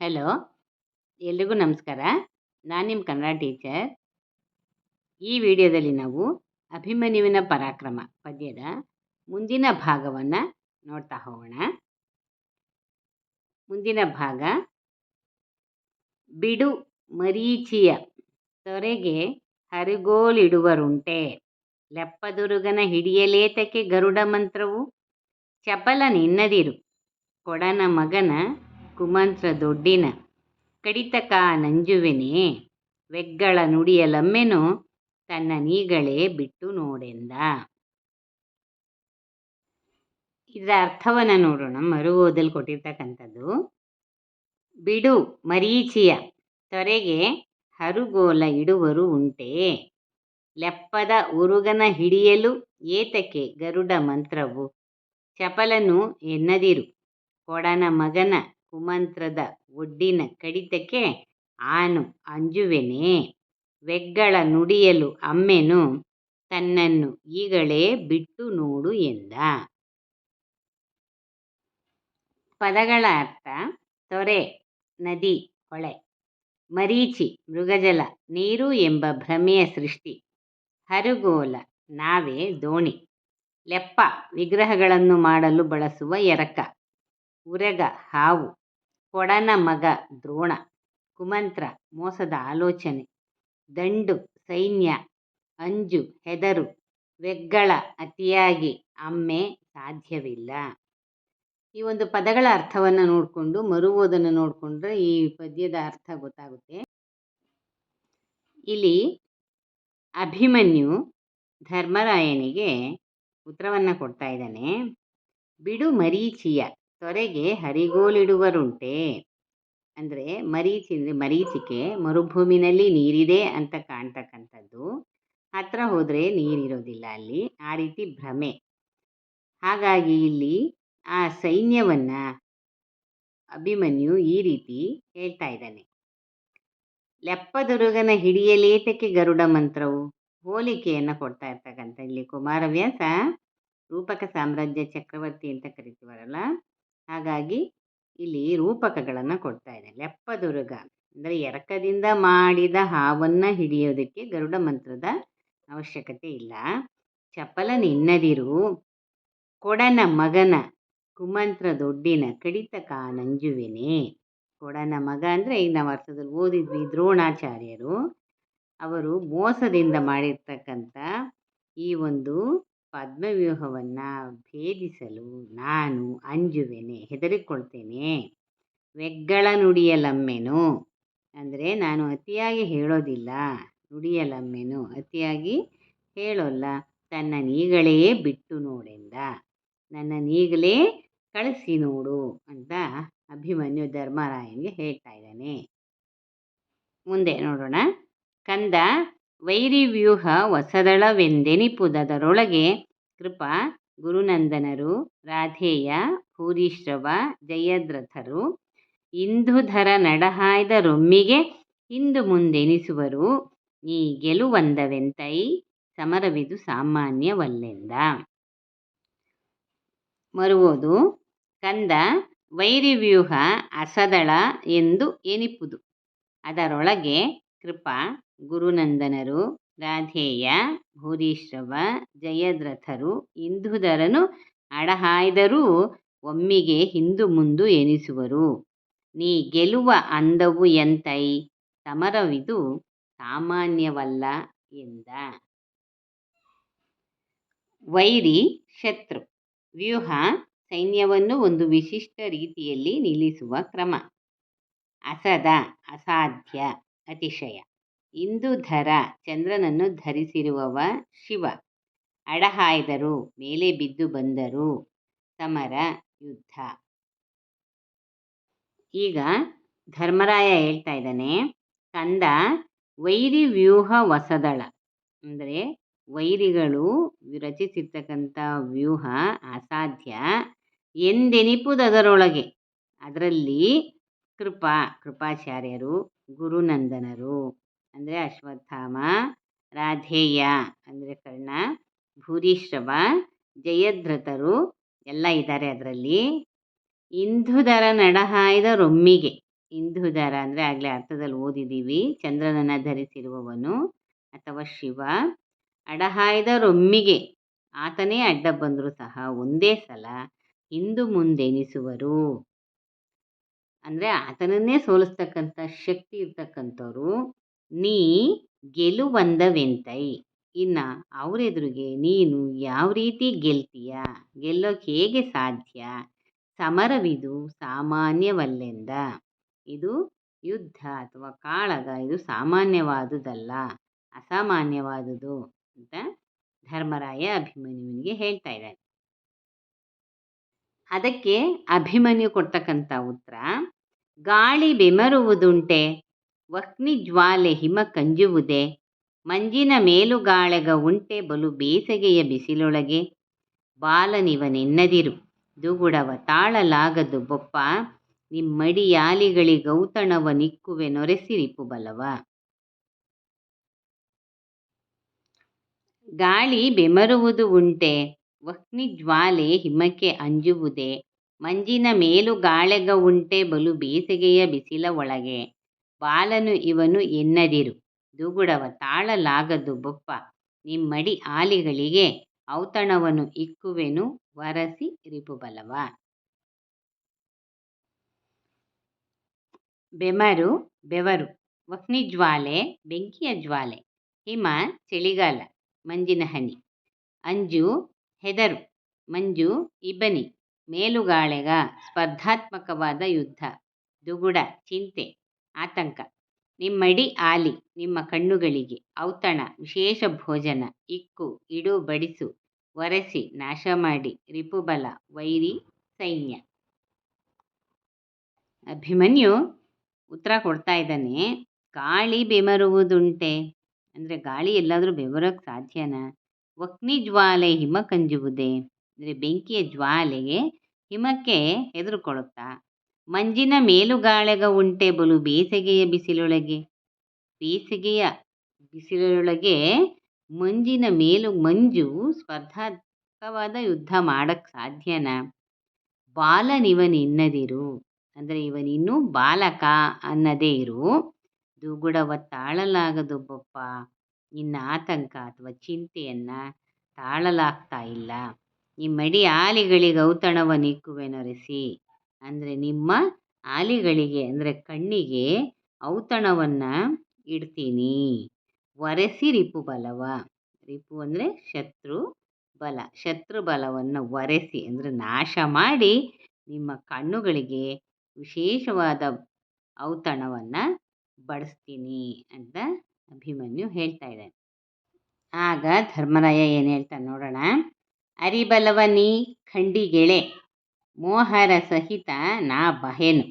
Hello, ಎಲ್ರಿಗೂ ನಮಸ್ಕಾರ. ನಾನು ನಿಮ್ಮ ಕನ್ನಡ ಟೀಚರ್. ಈ ವಿಡಿಯೋದಲ್ಲಿ ನಾವು ಅಭಿಮನ್ಯುವಿನ ಪರಾಕ್ರಮ ಪದ್ಯದ ಮುಂದಿನ ಭಾಗವನ್ನು ನೋಡ್ತಾ ಹೋಗೋಣ. ಮುಂದಿನ ಭಾಗ, ಬಿಡು ಮರೀಚಿಯ ತೊರೆಗೆ ಹರಿಗೋಲಿಡುವರುಂಟೆ, ಲೆಪ್ಪದುರುಗನ ಹಿಡಿಯಲೇತಕ್ಕೆ ಗರುಡ ಮಂತ್ರವು, ಚಪಲ ನಿನ್ನದಿರು ಕೊಡನ ಮಗನ ಕುಮಂತ್ರ ದೊಡ್ಡಿನ ಕಡಿತಕ ನಂಜುವೆನೆ, ವೆಗ್ಗಳ ನುಡಿಯಲಮ್ಮೆನು ತನ್ನ ನೀಗಳೇ ಬಿಟ್ಟು ನೋಡೆಂದ. ಇದರ ಅರ್ಥವನ್ನು ನೋಡೋಣ. ಮರು ಓದಲ್ಲಿ ಕೊಟ್ಟಿರ್ತಕ್ಕಂಥದ್ದು, ಬಿಡು ಮರೀಚಿಯ ತೊರೆಗೆ ಹರುಗೋಲ ಇಡುವರು ಉಂಟೆ, ಲೆಪ್ಪದ ಉರುಗನ ಹಿಡಿಯಲು ಏತಕ್ಕೆ ಗರುಡ ಮಂತ್ರವು, ಚಪಲನು ಎನ್ನದಿರು ಕೊಡನ ಮಗನ ಕುಮಂತ್ರದ ಒಡ್ಡಿನ ಕಡಿತಕ್ಕೆ ಆನು ಅಂಜುವೆನೆ, ವೆಗ್ಗಳ ನುಡಿಯಲು ಅಮ್ಮೆನು ತನ್ನನ್ನು ಈಗಳೇ ಬಿಟ್ಟು ನೋಡು ಎಂದ. ಪದಗಳ ಅರ್ಥ: ತೊರೆ ನದಿ, ಹೊಳೆ; ಮರೀಚಿ ಮೃಗಜಲ, ನೀರು ಎಂಬ ಭ್ರಮೆಯ ಸೃಷ್ಟಿ; ಹರುಗೋಲ ನಾವೆ, ದೋಣಿ; ಲೆಪ್ಪ ವಿಗ್ರಹಗಳನ್ನು ಮಾಡಲು ಬಳಸುವ ಎರಕ; ಉರಗ ಹಾವು; ಕೊಡನ ಮಗ ದ್ರೋಣ; ಕುಮಂತ್ರ ಮೋಸದ ಆಲೋಚನೆ; ದಂಡು ಸೈನ್ಯ; ಅಂಜು ಹೆದರು; ವೆಗ್ಗಳ ಅತಿಯಾಗಿ; ಅಮ್ಮೆ ಸಾಧ್ಯವಿಲ್ಲ. ಈ ಒಂದು ಪದಗಳ ಅರ್ಥವನ್ನು ನೋಡಿಕೊಂಡು ಮರು ಓದನ್ನು ನೋಡಿಕೊಂಡ್ರೆ ಈ ಪದ್ಯದ ಅರ್ಥ ಗೊತ್ತಾಗುತ್ತೆ. ಇಲ್ಲಿ ಅಭಿಮನ್ಯು ಧರ್ಮರಾಯನಿಗೆ ಉತ್ತರವನ್ನು ಕೊಡ್ತಾ ಇದ್ದಾನೆ. ಬಿಡು ಮರೀಚಿಯ ತೊರೆಗೆ ಹರಿಗೋಲಿಡುವರುಂಟೆ ಅಂದರೆ, ಮರೀಚಿಕೆ ಮರುಭೂಮಿನಲ್ಲಿ ನೀರಿದೆ ಅಂತ ಕಾಣ್ತಕ್ಕಂಥದ್ದು. ಹತ್ರ ಹೋದರೆ ನೀರಿರೋದಿಲ್ಲ ಅಲ್ಲಿ, ಆ ರೀತಿ ಭ್ರಮೆ. ಹಾಗಾಗಿ ಇಲ್ಲಿ ಆ ಸೈನ್ಯವನ್ನು ಅಭಿಮನ್ಯು ಈ ರೀತಿ ಹೇಳ್ತಾ ಇದ್ದಾನೆ. ಲೆಪ್ಪದುರುಗನ ಹಿಡಿಯಲೇತಕ್ಕೆ ಗರುಡ ಮಂತ್ರವು, ಹೋಲಿಕೆಯನ್ನು ಕೊಡ್ತಾ ಇರ್ತಕ್ಕಂಥ ಇಲ್ಲಿ ಕುಮಾರವ್ಯಾಸ ರೂಪಕ ಸಾಮ್ರಾಜ್ಯ ಚಕ್ರವರ್ತಿ ಅಂತ ಕರಿತೀವರಲ್ಲ, ಹಾಗಾಗಿ ಇಲ್ಲಿ ರೂಪಕಗಳನ್ನು ಕೊಡ್ತಾ ಇದೆ. ಲೆಪ್ಪದುರುಗ ಅಂದರೆ ಎರಕದಿಂದ ಮಾಡಿದ ಹಾವನ್ನು ಹಿಡಿಯೋದಕ್ಕೆ ಗರುಡ ಮಂತ್ರದ ಅವಶ್ಯಕತೆ ಇಲ್ಲ. ಚಪಲ ನಿನ್ನದಿರು ಕೊಡನ ಮಗನ ಕುಮಂತ್ರ ದೊಡ್ಡಿನ ಕಡಿತಕ ನಂಜುವೆನೆ. ಕೊಡನ ಮಗ ಅಂದರೆ ಈಗ ನಾವು ಅರ್ಥದಲ್ಲಿ ಓದಿದ್ವಿ, ದ್ರೋಣಾಚಾರ್ಯರು. ಅವರು ಮೋಸದಿಂದ ಮಾಡಿರ್ತಕ್ಕಂಥ ಈ ಒಂದು ಪದ್ಮವ್ಯೂಹವನ್ನು ಭೇದಿಸಲು ನಾನು ಅಂಜುವೆನೆ, ಹೆದರಿಕೊಳ್ತೇನೆ. ವೆಗ್ಗಳ ನುಡಿಯಲಮ್ಮೆನು ಅಂದರೆ ನಾನು ಅತಿಯಾಗಿ ಹೇಳೋದಿಲ್ಲ, ನುಡಿಯಲಮ್ಮೆನು ಅತಿಯಾಗಿ ಹೇಳೋಲ್ಲ, ತನ್ನ ನೀಗಳೇ ಬಿಟ್ಟು ನೋಡೆಂದ, ನನ್ನ ನೀಗಲೇ ಕಳಿಸಿ ನೋಡು ಅಂತ ಅಭಿಮನ್ಯು ಧರ್ಮರಾಯನಿಗೆ ಹೇಳ್ತಾ ಇದ್ದಾನೆ. ಮುಂದೆ ನೋಡೋಣ. ಕಂದ ವೈರಿವ್ಯೂಹ ಹೊಸದಳವೆಂದೆನಿಪುದರೊಳಗೆ ಕೃಪ ಗುರುನಂದನರು, ರಾಧೇಯ ಭೂರಿಶ್ರವ ಜಯದ್ರಥರು, ಇಂದುಧರ ನಡಹಾಯ್ದ ರೊಮ್ಮಿಗೆ ಹಿಂದು ಮುಂದೆನಿಸುವರು, ನೀ ಗೆಲುವಂದವೆಂತೈ ಸಮರವಿದು ಸಾಮಾನ್ಯವಲ್ಲೆಂದ. ಮರುವುದು. ಕಂದ ವೈರಿವ್ಯೂಹ ಅಸದಳ ಎಂದು ಎನಿಪುದು, ಅದರೊಳಗೆ ಕೃಪ ಗುರುನಂದನರು, ರಾಧೇಯ ಭೂರಿಶ್ರವ ಜಯದ್ರಥರು, ಇಂದುಧರನು ಅಡಹಾಯ್ದರೂ ಒಮ್ಮಿಗೆ ಹಿಂದು ಮುಂದು ಎನಿಸುವರು, ನೀ ಗೆಲುವ ಅಂದವು ಎಂತೈ ಸಮರವಿದು ಸಾಮಾನ್ಯವಲ್ಲ ಎಂದ. ವೈರಿ ಶತ್ರು, ವ್ಯೂಹ ಸೈನ್ಯವನ್ನು ಒಂದು ವಿಶಿಷ್ಟ ರೀತಿಯಲ್ಲಿ ನಿಲ್ಲಿಸುವ ಕ್ರಮ. ಅಸದ ಅಸಾಧ್ಯ, ಅತಿಶಯ. ಇಂದುಧರ ಚಂದ್ರನನ್ನು ಧರಿಸಿರುವವ ಶಿವ. ಅಡಹಾಯ್ದರು ಮೇಲೆ ಬಿದ್ದು ಬಂದರು, ಸಮರ ಯುದ್ಧ. ಈಗ ಧರ್ಮರಾಯ ಹೇಳ್ತಾ ಇದ್ದಾನೆ, ಕಂದ ವೈರಿ ವ್ಯೂಹ ಹೊಸದಳ ಅಂದರೆ ವೈರಿಗಳು ರಚಿಸಿರ್ತಕ್ಕಂಥ ವ್ಯೂಹ ಅಸಾಧ್ಯ ಎಂದೆನಿಪುದರೊಳಗೆ, ಅದರಲ್ಲಿ ಕೃಪಾಚಾರ್ಯರು, ಗುರುನಂದನರು ಅಂದರೆ ಅಶ್ವತ್ಥಾಮ, ರಾಧೇಯ ಅಂದರೆ ಕರ್ಣ, ಭೂರಿಶ್ರವ ಜಯದ್ರಥರು ಎಲ್ಲ ಇದ್ದಾರೆ ಅದರಲ್ಲಿ. ಇಂದುಧರ ನಡಹಾಯ್ದ ರೊಮ್ಮಿಗೆ, ಇಂದುಧರ ಅಂದರೆ ಆಗಲೇ ಅರ್ಥದಲ್ಲಿ ಓದಿದ್ದೀವಿ, ಚಂದ್ರನನ್ನು ಧರಿಸಿರುವವನು ಅಥವಾ ಶಿವ. ಅಡಹಾಯ್ದ ರೊಮ್ಮಿಗೆ ಆತನೇ ಅಡ್ಡ ಬಂದರೂ ಸಹ ಒಂದೇ ಸಲ ಹಿಂದು ಮುಂದೆನಿಸುವರು. ಅಂದರೆ ಆತನನ್ನೇ ಸೋಲಿಸ್ತಕ್ಕಂಥ ಶಕ್ತಿ ಇರ್ತಕ್ಕಂಥವ್ರು. ನೀ ಗೆಲುವಂದವೆಂತೈ, ಇನ್ನು ಅವರೆದುರಿಗೆ ನೀನು ಯಾವ ರೀತಿ ಗೆಲ್ತೀಯ, ಗೆಲ್ಲೋಕೆ ಹೇಗೆ ಸಾಧ್ಯ? ಸಮರವಿದು ಸಾಮಾನ್ಯವಲ್ಲೆಂದ. ಇದು ಯುದ್ಧ ಅಥವಾ ಕಾಳಗ, ಇದು ಸಾಮಾನ್ಯವಾದುದಲ್ಲ, ಅಸಾಮಾನ್ಯವಾದುದು ಅಂತ ಧರ್ಮರಾಯ ಅಭಿಮನ್ಯುವಿನಿಗೆ ಹೇಳ್ತಾ ಇದ್ದಾನೆ. ಅದಕ್ಕೆ ಅಭಿಮನ್ಯು ಕೊಡ್ತಕ್ಕಂಥ ಉತ್ತರ, ಗಾಳಿ ಬೆಮರುವುದುಂಟೆ, ವಹ್ನಿ ಜ್ವಾಲೆ ಹಿಮ ಕಂಜುವುದೇ, ಮಂಜಿನ ಮೇಲುಗಾಳೆಗ ಉಂಟೆ ಬಲು ಬೇಸಗೆಯ ಬಿಸಿಲೊಳಗೆ, ಬಾಲನಿವನೆನ್ನದಿರು ದುಗುಡವ ತಾಳಲಾಗದು ಬೊಪ್ಪ, ನಿಮ್ಮಡಿಯಾಲಿಗಳಿಗೌತಣವ ನಿಕ್ಕುವೆ ನೊರೆಸಿ ರಿಪುಬಲವ. ಗಾಳಿ ಬೆಮರುವುದು ಉಂಟೆ, ವಹ್ನಿ ಜ್ವಾಲೆ ಹಿಮಕ್ಕೆ ಅಂಜುವುದೇ, ಮಂಜಿನ ಮೇಲುಗಾಳೆಗ ಉಂಟೆ ಬಲು ಬೇಸಗೆಯ ಬಿಸಿಲ ಒಳಗೆ, ಬಾಲನು ಇವನು ಎನ್ನದಿರು ದುಗುಡವ ತಾಳಲಾಗದು ಬೊಪ್ಪ, ನಿಮ್ಮಡಿ ಆಲಿಗಳಿಗೆ ಔತಣವನ್ನು ಇಕ್ಕುವೆನು ವರಸಿ ರಿಪುಬಲವ. ಬೆಮರು ಬೆವರು, ವಹ್ನಿಜ್ವಾಲೆ ಬೆಂಕಿಯ ಜ್ವಾಲೆ, ಹಿಮ ಚಳಿಗಾಲ ಮಂಜಿನ ಹನಿ, ಅಂಜು ಹೆದರು ಮಂಜು ಇಬ್ಬನಿ, ಮೇಲುಗಾಳೆಗ ಸ್ಪರ್ಧಾತ್ಮಕವಾದ ಯುದ್ಧ, ದುಗುಡ ಚಿಂತೆ ಆತಂಕ, ನಿಮ್ಮಡಿ ಆಲಿ ನಿಮ್ಮ ಕಣ್ಣುಗಳಿಗೆ, ಔತಣ ವಿಶೇಷ ಭೋಜನ, ಇಕ್ಕು ಇಡು ಬಡಿಸು, ಒರೆಸಿ ನಾಶ ಮಾಡಿ, ರಿಪುಬಲ ವೈರಿ ಸೈನ್ಯ. ಅಭಿಮನ್ಯು ಉತ್ತರ ಕೊಡ್ತಾ ಇದ್ದಾನೆ, ಗಾಳಿ ಬೆಮರುವುದುಂಟೆ ಅಂದರೆ ಗಾಳಿ ಎಲ್ಲಾದರೂ ಬೆವರೋಕ್ಕೆ ಸಾಧ್ಯನಾ? ವಹ್ನಿ ಜ್ವಾಲೆ ಹಿಮ ಕಂಜುವುದೇ ಅಂದರೆ ಬೆಂಕಿಯ ಜ್ವಾಲೆಗೆ ಹಿಮಕ್ಕೆ ಹೆದರುಕೊಳ್ಳುತ್ತಾ, ಮಂಜಿನ ಮೇಲುಗಾಳೆಗ ಉಂಟೆ ಬಲು ಬೇಸಗೆಯ ಬಿಸಿಲೊಳಗೆ, ಬೇಸಿಗೆಯ ಬಿಸಿಲೊಳಗೆ ಮಂಜಿನ ಮಂಜು ಸ್ಪರ್ಧಾತ್ಮಕವಾದ ಯುದ್ಧ ಮಾಡಕ್ಕೆ ಸಾಧ್ಯನಾ? ಬಾಲನಿವನೆನ್ನದಿರು ಅಂದರೆ ಇವನಿನ್ನೂ ಬಾಲಕ ಅನ್ನದೇ ಇರು, ದುಗುಡವ ತಾಳಲಾಗದು ಬೊಪ್ಪ, ನಿನ್ನ ಆತಂಕ ಅಥವಾ ಚಿಂತೆಯನ್ನು ತಾಳಲಾಗ್ತಾ ಇಲ್ಲ, ನಿಮ್ಮಡಿ ಆಲಿಗಳಿಗೆ ಔತಣವ ನಿಕ್ಕುವೆ ನೊರೆಸಿ ಅಂದರೆ ನಿಮ್ಮ ಆಲಿಗಳಿಗೆ ಅಂದರೆ ಕಣ್ಣಿಗೆ ಔತಣವನ್ನು ಇಡ್ತೀನಿ, ವರೆಸಿ ರಿಪುಬಲವ. ರಿಪು ಅಂದರೆ ಶತ್ರು ಬಲ, ಶತ್ರು ಬಲವನ್ನು ವರೆಸಿ ಅಂದರೆ ನಾಶ ಮಾಡಿ ನಿಮ್ಮ ಕಣ್ಣುಗಳಿಗೆ ವಿಶೇಷವಾದ ಔತಣವನ್ನು ಬಡಿಸ್ತೀನಿ ಅಂತ ಅಭಿಮನ್ಯು ಹೇಳ್ತಾ ಇದ್ದಾನೆ. ಆಗ ಧರ್ಮರಾಯ ಏನು ಹೇಳ್ತಾನೆ ನೋಡೋಣ. ಅರಿಬಲವ ನೀ ಖಂಡಿಗೆಳೆ, ಮೋಹರ ಸಹಿತ ನಾ ಬಹೆನು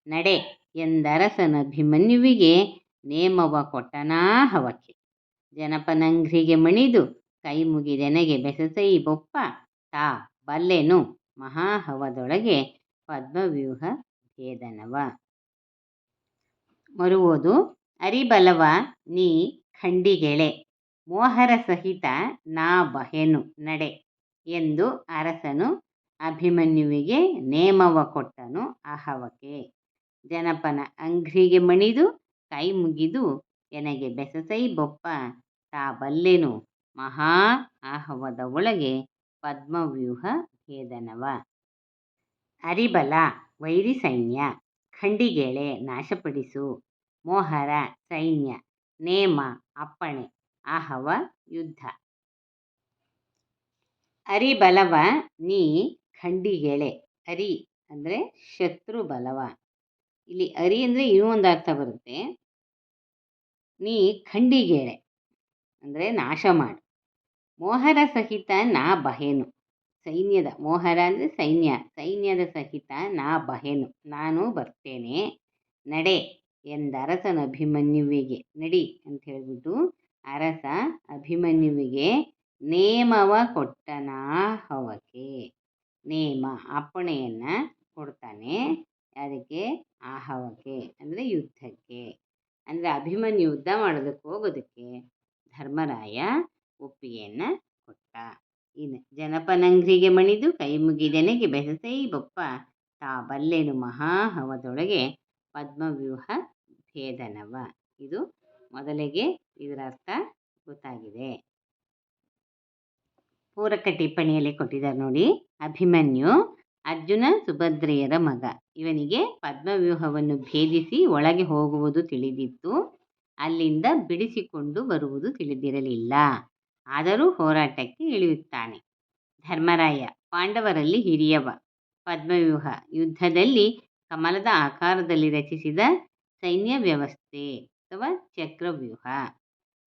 ನಡೆ ಎಂದರಸನಭಿಮನ್ಯುವಿಗೆ, ನೇಮವ ಕೊಟ್ಟನಾ ಹವಕ್ಕೆ, ಜನಪನಂಘ್ರಿಗೆ ಮಣಿದು ಕೈ ಮುಗಿದೆನಗೆ ಬೆಸಸೈ ಬೊಪ್ಪ, ತಾ ಬಲ್ಲೆನು ಮಹಾಹವದೊಳಗೆ ಪದ್ಮವ್ಯೂಹ ಭೇದನವ. ಮರುವುದು, ಅರಿಬಲವ ನೀ ಖಂಡಿಗೆಳೆ, ಮೋಹರ ಸಹಿತ ನಾ ಬಹೆನು ನಡೆ ಎಂದು ಅರಸನು ಅಭಿಮನ್ಯುವಿಗೆ ನೇಮವ ಕೊಟ್ಟನು ಆಹವಕ್ಕೆ, ಜನಪನ ಅಂಘ್ರಿಗೆ ಮಣಿದು ಕೈ ಮುಗಿದು ಎನಗೆ ಬೆಸಸೈ ಬೊಪ್ಪ, ತಾ ಬಲ್ಲೆನು ಮಹಾ ಆಹವದ ಒಳಗೆ ಪದ್ಮವ್ಯೂಹ ಭೇದನವ. ಅರಿಬಲ ವೈರಿ ಸೈನ್ಯ, ಖಂಡಿಗೆಳೆ ನಾಶಪಡಿಸು, ಮೋಹರ ಸೈನ್ಯ, ನೇಮ ಅಪ್ಪಣೆ, ಆಹವ ಯುದ್ಧ. ಅರಿಬಲವ ನೀ ಖಂಡಿಗೆಳೆ, ಅರಿ ಅಂದರೆ ಶತ್ರು ಬಲವ, ಇಲ್ಲಿ ಅರಿ ಅಂದರೆ ಇನ್ನೂ ಒಂದು ಅರ್ಥ ಬರುತ್ತೆ, ನೀ ಖಂಡಿಗೆಳೆ ಅಂದರೆ ನಾಶ ಮಾಡು, ಮೋಹರ ಸಹಿತ ನಾ ಬಹೆನು ಸೈನ್ಯದ, ಮೋಹರ ಅಂದರೆ ಸೈನ್ಯ, ಸೈನ್ಯದ ಸಹಿತ ನಾ ಬಹೆನು ನಾನು ಬರ್ತೇನೆ, ನಡೆ ಎಂದರಸನ ಅಭಿಮನ್ಯುವಿಗೆ ನಡಿ ಅಂತ ಹೇಳ್ಬಿಟ್ಟು ಅರಸ ಅಭಿಮನ್ಯುವಿಗೆ ನೇಮವ ಕೊಟ್ಟನಾ ಹವಕ್ಕೆ, ನೇಮ ಅಪ್ಪಣೆಯನ್ನು ಕೊಡ್ತಾನೆ, ಅದಕ್ಕೆ ಆಹವಕ್ಕೆ ಅಂದರೆ ಯುದ್ಧಕ್ಕೆ, ಅಂದರೆ ಅಭಿಮನ್ಯು ಯುದ್ಧ ಮಾಡೋದಕ್ಕೆ ಹೋಗೋದಕ್ಕೆ ಧರ್ಮರಾಯ ಒಪ್ಪಿಗೆಯನ್ನು ಕೊಟ್ಟ. ಇನ್ನು ಜನಪನಂಘ್ರಿಗೆ ಮಣಿದು ಕೈ ಮುಗಿದೆನಗೆ ಬೆಸಸೈ ಬೊಪ್ಪ, ತಾ ಬಲ್ಲೆನು ಮಹಾಹವದೊಳಗೆ ಪದ್ಮವ್ಯೂಹ ಭೇದನವ. ಇದು ಮೊದಲಿಗೆ ಇದರ ಅರ್ಥ ಗೊತ್ತಾಗಿದೆ. ಪೂರಕ ಟಿಪ್ಪಣಿಯಲ್ಲಿ ಕೊಟ್ಟಿದ್ದಾರೆ ನೋಡಿ. ಅಭಿಮನ್ಯು ಅರ್ಜುನ ಸುಭದ್ರೆಯರ ಮಗ. ಇವನಿಗೆ ಪದ್ಮವ್ಯೂಹವನ್ನು ಭೇದಿಸಿ ಒಳಗೆ ಹೋಗುವುದು ತಿಳಿದಿತ್ತು, ಅಲ್ಲಿಂದ ಬಿಡಿಸಿಕೊಂಡು ಬರುವುದು ತಿಳಿದಿರಲಿಲ್ಲ. ಆದರೂ ಹೋರಾಟಕ್ಕೆ ಇಳಿಯುತ್ತಾನೆ. ಧರ್ಮರಾಯ ಪಾಂಡವರಲ್ಲಿ ಹಿರಿಯವ. ಪದ್ಮವ್ಯೂಹ ಯುದ್ಧದಲ್ಲಿ ಕಮಲದ ಆಕಾರದಲ್ಲಿ ರಚಿಸಿದ ಸೈನ್ಯ ವ್ಯವಸ್ಥೆ ಅಥವಾ ಚಕ್ರವ್ಯೂಹ.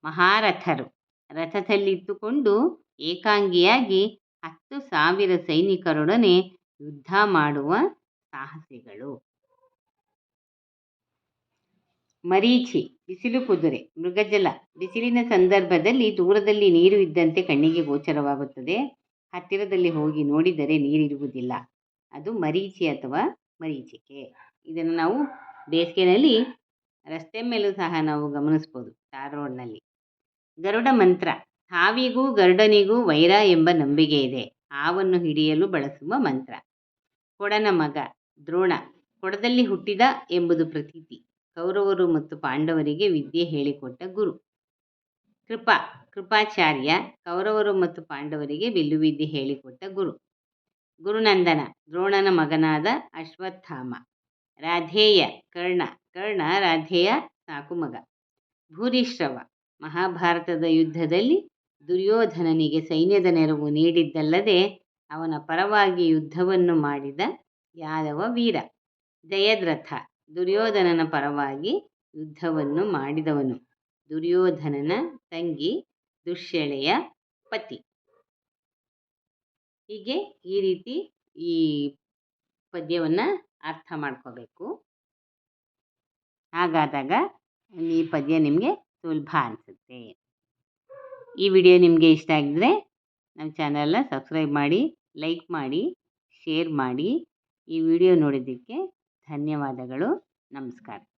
ಮಹಾರಥರು ರಥದಲ್ಲಿದ್ದುಕೊಂಡು ಏಕಾಂಗಿಯಾಗಿ 10,000 ಸೈನಿಕರೊಡನೆ ಯುದ್ಧ ಮಾಡುವ ಸಾಹಸಿಗಳು. ಮರೀಚಿ ಬಿಸಿಲು ಕುದುರೆ. ಮೃಗಜಲ ಬಿಸಿಲಿನ ಸಂದರ್ಭದಲ್ಲಿ ದೂರದಲ್ಲಿ ನೀರು ಇದ್ದಂತೆ ಕಣ್ಣಿಗೆ ಗೋಚರವಾಗುತ್ತದೆ. ಹತ್ತಿರದಲ್ಲಿ ಹೋಗಿ ನೋಡಿದರೆ ನೀರಿರುವುದಿಲ್ಲ. ಅದು ಮರೀಚಿ ಅಥವಾ ಮರೀಚಿಕೆ. ಇದನ್ನು ನಾವು ಬೇಸಿಗೆಯಲ್ಲಿ ರಸ್ತೆ ಮೇಲೂ ಸಹ ನಾವು ಗಮನಿಸ್ಬೋದು, ಟಾರ್ ರೋಡ್ನಲ್ಲಿ. ಗರುಡ ಮಂತ್ರ. ಹಾವಿಗೂ ಗರುಡನಿಗೂ ವೈರ ಎಂಬ ನಂಬಿಕೆ ಇದೆ. ಹಾವನ್ನು ಹಿಡಿಯಲು ಬಳಸುವ ಮಂತ್ರ. ಕೊಡನ ಮಗ ದ್ರೋಣ. ಕೊಡದಲ್ಲಿ ಹುಟ್ಟಿದ ಎಂಬುದು ಪ್ರತೀತಿ. ಕೌರವರು ಮತ್ತು ಪಾಂಡವರಿಗೆ ವಿದ್ಯೆ ಹೇಳಿಕೊಟ್ಟ ಗುರು. ಕೃಪಾಚಾರ್ಯ. ಕೌರವರು ಮತ್ತು ಪಾಂಡವರಿಗೆ ವಿಲ್ಲು ಹೇಳಿಕೊಟ್ಟ ಗುರು. ಗುರುನಂದನ. ದ್ರೋಣನ ಮಗನಾದ ಅಶ್ವತ್ಥಾಮ. ರಾಧೇಯ. ಕರ್ಣ ರಾಧೇಯ ಸಾಕುಮಗ. ಭೂರಿಶ್ರವ. ಮಹಾಭಾರತದ ಯುದ್ಧದಲ್ಲಿ ದುರ್ಯೋಧನನಿಗೆ ಸೈನ್ಯದ ನೆರವು ನೀಡಿದ್ದಲ್ಲದೆ ಅವನ ಪರವಾಗಿ ಯುದ್ಧವನ್ನು ಮಾಡಿದ ಯಾದವ ವೀರ. ಜಯದ್ರಥ. ದುರ್ಯೋಧನನ ಪರವಾಗಿ ಯುದ್ಧವನ್ನು ಮಾಡಿದವನು. ದುರ್ಯೋಧನನ ತಂಗಿ ದುಶ್ಯಳೆಯ ಪತಿ. ಹೀಗೆ ಈ ರೀತಿ ಈ ಪದ್ಯವನ್ನು ಅರ್ಥ ಮಾಡ್ಕೋಬೇಕು. ಹಾಗಾದಾಗ ಈ ಪದ್ಯ ನಿಮಗೆ ಸುಲಭ ಅನಿಸುತ್ತೆ. ಈ ವಿಡಿಯೋ ನಿಮಗೆ ಇಷ್ಟ ಆಗಿದ್ರೆ ನಮ್ಮ ಚಾನಲ್ನ ಸಬ್ಸ್ಕ್ರೈಬ್ ಮಾಡಿ, ಲೈಕ್ ಮಾಡಿ, ಶೇರ್ ಮಾಡಿ. ಈ ವಿಡಿಯೋ ನೋಡಿದ್ದಕ್ಕೆ ಧನ್ಯವಾದಗಳು. ನಮಸ್ಕಾರ.